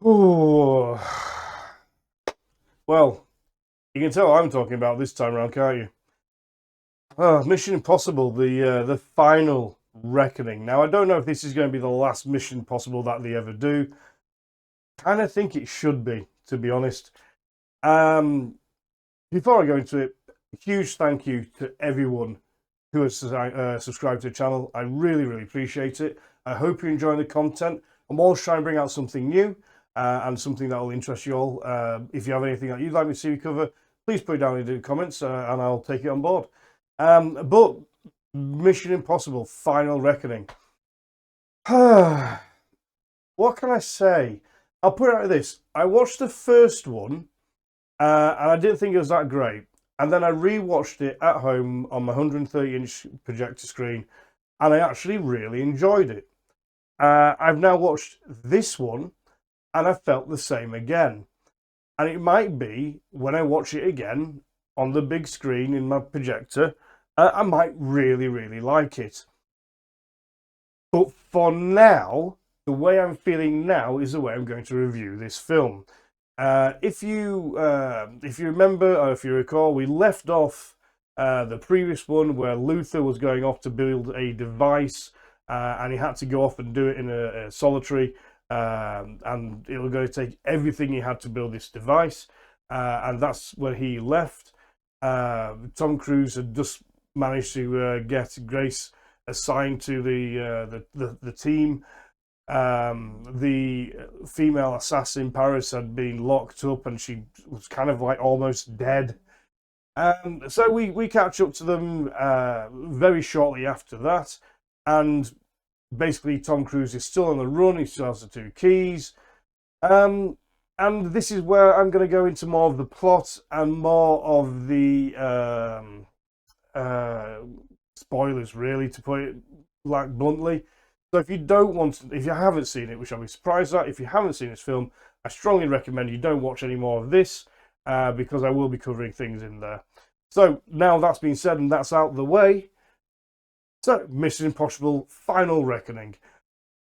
Oh, well, you can tell I'm talking about this time around, can't you? Mission Impossible, the final reckoning. Now, I don't know if this is going to be the last Mission Impossible that they ever do. Kind of think it should be, to be honest. Um, Before I go into it, huge thank you to everyone who has subscribed to the channel. I really, really appreciate it. I hope you're enjoying the content. I'm always trying to bring out something new and something that will interest you all. If you have anything that you'd like me to see me cover, please put it down in the comments and I'll take it on board. But Mission Impossible Final Reckoning. What can I say? I'll put it like this. I watched the first one and I didn't think it was that great. And then I rewatched it at home on my 130-inch projector screen, and I actually really enjoyed it. I've now watched this one, and I felt the same again. And it might be when I watch it again on the big screen in my projector, I might really, really like it. But for now, the way I'm feeling now is the way I'm going to review this film. If you remember or if you recall, we left off the previous one where Luther was going off to build a device, and he had to go off and do it in a solitary, and it was going to take everything he had to build this device, and that's when he left. Tom Cruise had just managed to get Grace assigned to the team. The female assassin Paris had been locked up and she was kind of like almost dead. So we catch up to them very shortly after that, and basically Tom Cruise is still on the run. He still has the two keys, and this is where I'm going to go into more of the plot and more of the spoilers, really, to put it like bluntly. So if you don't want to, if you haven't seen it, which I'll be surprised at, if you haven't seen this film, I strongly recommend you don't watch any more of this because I will be covering things in there. So now that's been said and that's out of the way. So Mission Impossible Final Reckoning.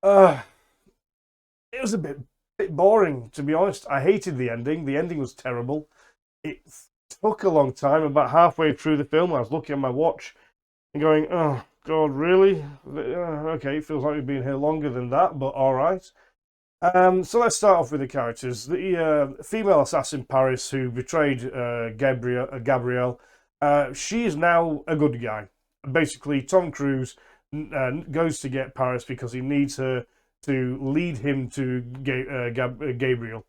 It was a bit boring, to be honest. I hated the ending. The ending was terrible. It took a long time. About halfway through the film, I was looking at my watch and going, oh, God, really? Okay, it feels like we've been here longer than that, but all right. So let's start off with the characters. The female assassin Paris, who betrayed Gabrielle, she is now a good guy. Basically, Tom Cruise goes to get Paris because he needs her to lead him to Gabriel.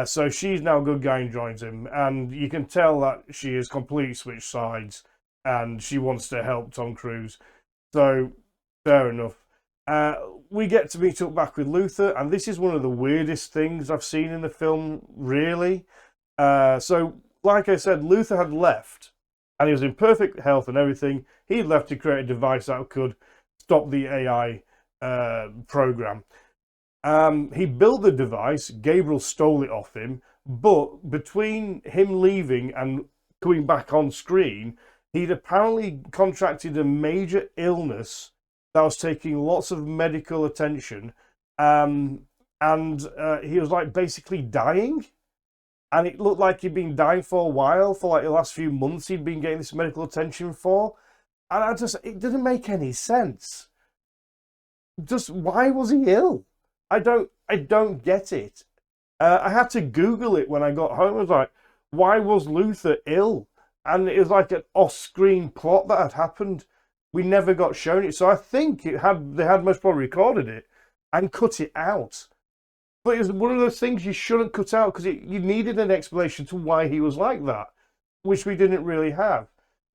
So she's now a good guy and joins him, and you can tell that she has completely switched sides and she wants to help Tom Cruise. So, fair enough. We get to meet up back with Luther, and this is one of the weirdest things I've seen in the film, really. So, like I said, Luther had left, and he was in perfect health and everything. He'd left to create a device that could stop the AI program. He built the device, Gabriel stole it off him, but between him leaving and coming back on screen, he'd apparently contracted a major illness that was taking lots of medical attention, and he was like basically dying, and it looked like he'd been dying for a while, for like the last few months he'd been getting this medical attention for, and it didn't make any sense. Just why was he ill? I don't get it. I had to Google it when I got home. I was like, why was Luther ill? And it was like an off-screen plot that had happened. We never got shown it, so I think they had most probably recorded it and cut it out. But it was one of those things you shouldn't cut out because you needed an explanation to why he was like that, which we didn't really have.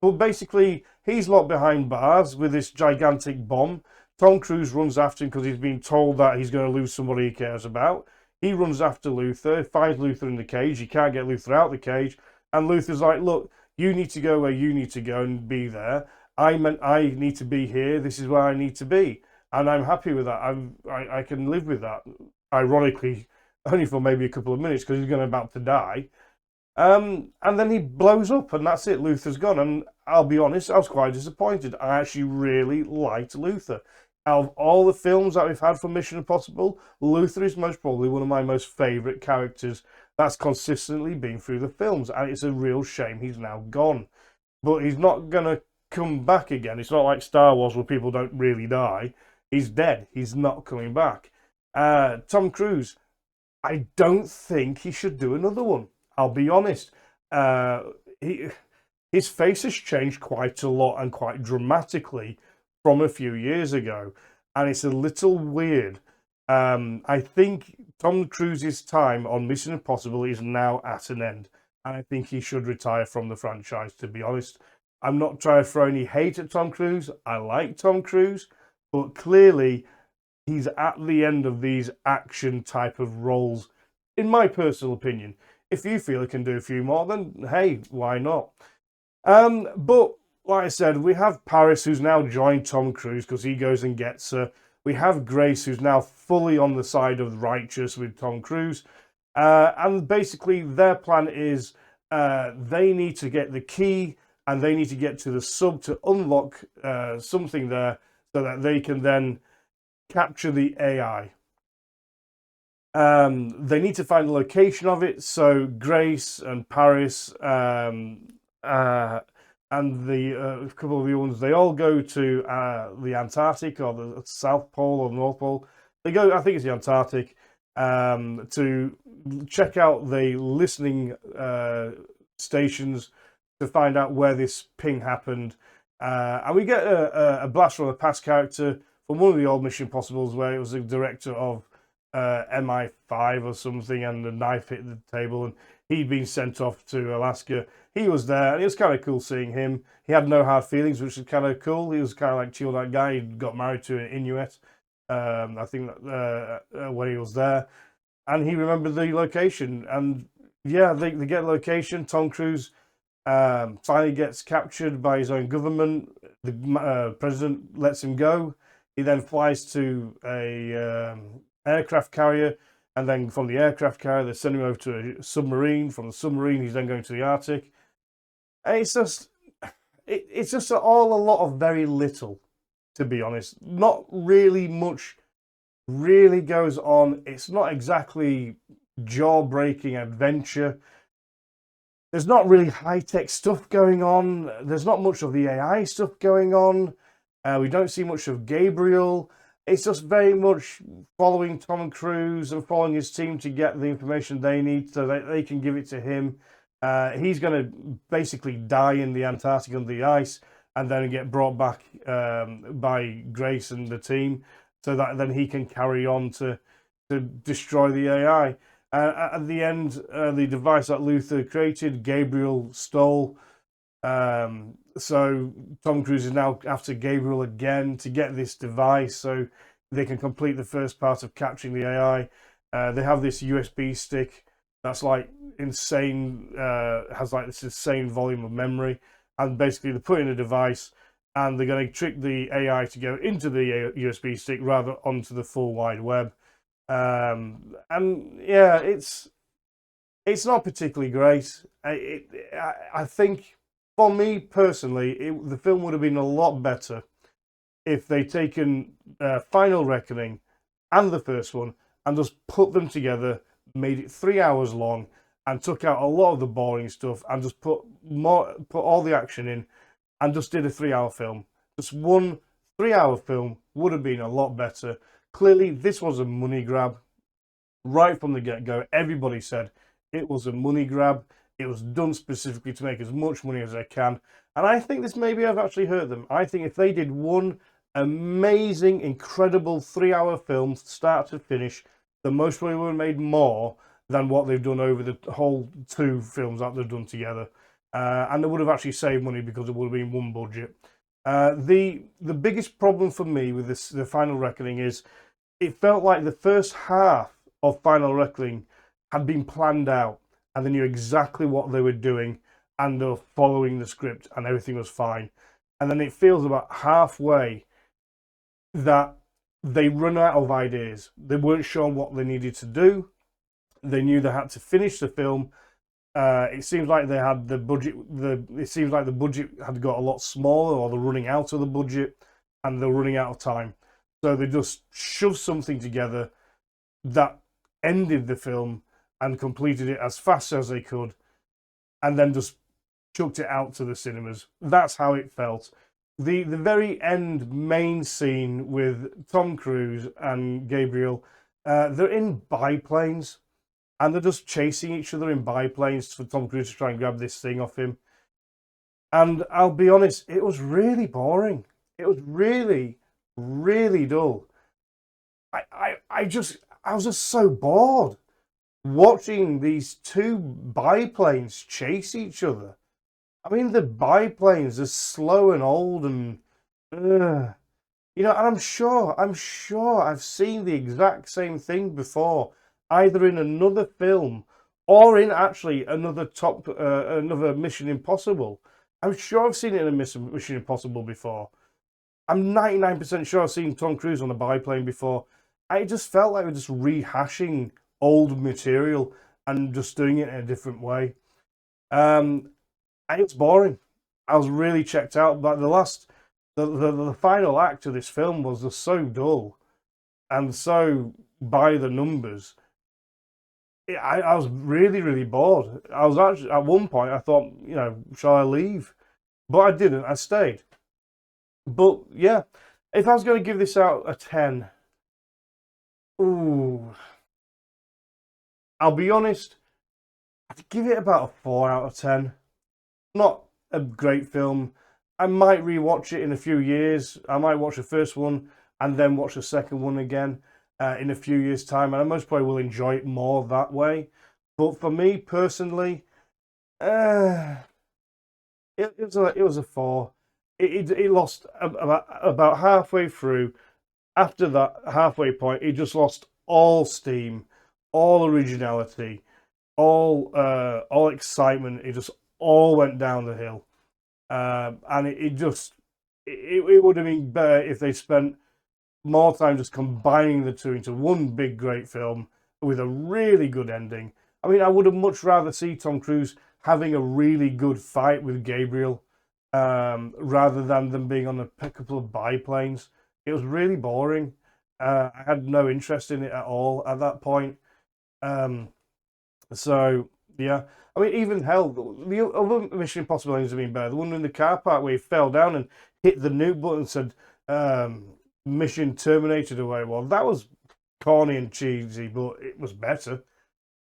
But basically, he's locked behind bars with this gigantic bomb. Tom Cruise runs after him because he's been told that he's going to lose somebody he cares about. He runs after Luther, finds Luther in the cage. He can't get Luther out of the cage. And Luther's like, look, you need to go where you need to go and be there. I need to be here. This is where I need to be. And I'm happy with that. I can live with that. Ironically, only for maybe a couple of minutes because he's about to die. And then he blows up and that's it. Luther's gone. And I'll be honest, I was quite disappointed. I actually really liked Luther. Out of all the films that we've had from Mission Impossible, Luther is most probably one of my most favourite characters that's consistently been through the films, and it's a real shame he's now gone. But he's not going to come back again. It's not like Star Wars where people don't really die. He's dead. He's not coming back. Tom Cruise, I don't think he should do another one. I'll be honest. His face has changed quite a lot and quite dramatically from a few years ago, and it's a little weird. I think Tom Cruise's time on Mission Impossible is now at an end, and I think he should retire from the franchise, to be honest. I'm not trying to throw any hate at Tom Cruise. I like Tom Cruise, but clearly he's at the end of these action type of roles, in my personal opinion. If you feel he can do a few more, then hey, why not? But like I said, we have Paris, who's now joined Tom Cruise because he goes and gets her. We have Grace, who's now fully on the side of righteous with Tom Cruise. And basically, their plan is they need to get the key and they need to get to the sub to unlock something there so that they can then capture the AI. They need to find the location of it. So Grace and Paris and the couple of the ones, they all go to the Antarctic or the South Pole or the North Pole. They go, I think it's the Antarctic, to check out the listening stations to find out where this ping happened. And we get a blast from a past character from one of the old Mission Impossibles where it was the director of MI5 or something, and the knife hit the table, and he'd been sent off to Alaska. He was there, and it was kind of cool seeing him. He had no hard feelings, which was kind of cool. He was kind of like chilled out guy. He got married to an Inuit, I think, when he was there, and he remembered the location. And yeah, they get the location. Tom Cruise finally gets captured by his own government. The president lets him go. He then flies to a aircraft carrier, and then from the aircraft carrier they send him over to a submarine. From the submarine he's then going to the Arctic, and it's just all a lot of very little, to be honest. Not really much really goes on. It's not exactly jaw-breaking adventure. There's not really high-tech stuff going on. There's not much of the AI stuff going on. We don't see much of Gabriel. It's just very much following Tom Cruise and following his team to get the information they need so that they can give it to him. He's going to basically die in the Antarctic under the ice and then get brought back by Grace and the team so that then he can carry on to destroy the AI. At the end, the device that Luther created, Gabriel stole. So Tom Cruise is now after Gabriel again to get this device so they can complete the first part of capturing the AI. They have this USB stick that's like insane, has like this insane volume of memory, and basically they put in a device and they're going to trick the AI to go into the USB stick rather onto the full wide web. And yeah, it's not particularly great. I think, for me personally, the film would have been a lot better if they'd taken Final Reckoning and the first one and just put them together, made it 3 hours long, and took out a lot of the boring stuff and just put all the action in and just did a 3-hour film. Just one 3-hour film would have been a lot better. Clearly, this was a money grab. Right from the get-go, everybody said it was a money grab. It was done specifically to make as much money as they can. And I think this maybe have actually hurt them. I think if they did one amazing, incredible 3-hour film, start to finish, the most probably would have made more than what they've done over the whole 2 films that they've done together. And they would have actually saved money because it would have been one budget. The biggest problem for me with the Final Reckoning is it felt like the first half of Final Reckoning had been planned out and they knew exactly what they were doing and they were following the script and everything was fine. And then it feels about halfway that they run out of ideas. They weren't sure what they needed to do. They knew they had to finish the film. It seems like they had the budget. It seems like the budget had got a lot smaller, or they're running out of the budget, and they're running out of time. So they just shoved something together that ended the film and completed it as fast as they could, and then just chucked it out to the cinemas. That's how it felt. The very end main scene with Tom Cruise and Gabriel, they're in biplanes and they're just chasing each other in biplanes for Tom Cruise to try and grab this thing off him. And I'll be honest, it was really boring. It was really, really dull. I was just so bored watching these two biplanes chase each other. I mean, the biplanes are slow and old and, you know, and I'm sure I've seen the exact same thing before, either in another film or in actually another Mission Impossible. I'm sure I've seen it in a Mission Impossible before. I'm 99% sure I've seen Tom Cruise on a biplane before. I just felt like we're just rehashing old material and just doing it in a different way. And it's boring. I was really checked out. But the final act of this film was just so dull and so by the numbers. I was really, really bored. I was actually, at one point, I thought, you know, shall I leave? But I didn't. I stayed. But yeah, if I was going to give this out a 10, ooh, I'll be honest, I'd give it about a 4 out of 10. Not a great film. I might rewatch it in a few years. I might watch the first one and then watch the second one again in a few years' time, and I most probably will enjoy it more that way. But for me personally, it was a 4. It lost about halfway through. After that halfway point, it just lost all steam, all originality, all excitement. It just all went down the hill, and it would have been better if they spent more time just combining the two into one big great film with a really good ending. I mean, I would have much rather see Tom Cruise having a really good fight with Gabriel, rather than them being on a couple of biplanes. It was really boring. I had no interest in it at all at that point. So yeah, I mean, even hell, the other Mission Impossible things have been better. The one in the car park where he fell down and hit the nuke button and said "Mission Terminated" away. Well, that was corny and cheesy, but it was better.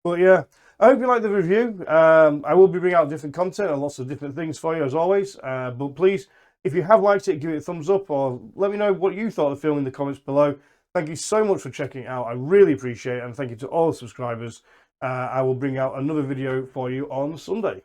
But yeah, I hope you like the review. I will be bringing out different content and lots of different things for you as always. But please, if you have liked it, give it a thumbs up or let me know what you thought of the film in the comments below. Thank you so much for checking it out. I really appreciate it, and thank you to all the subscribers. I will bring out another video for you on Sunday.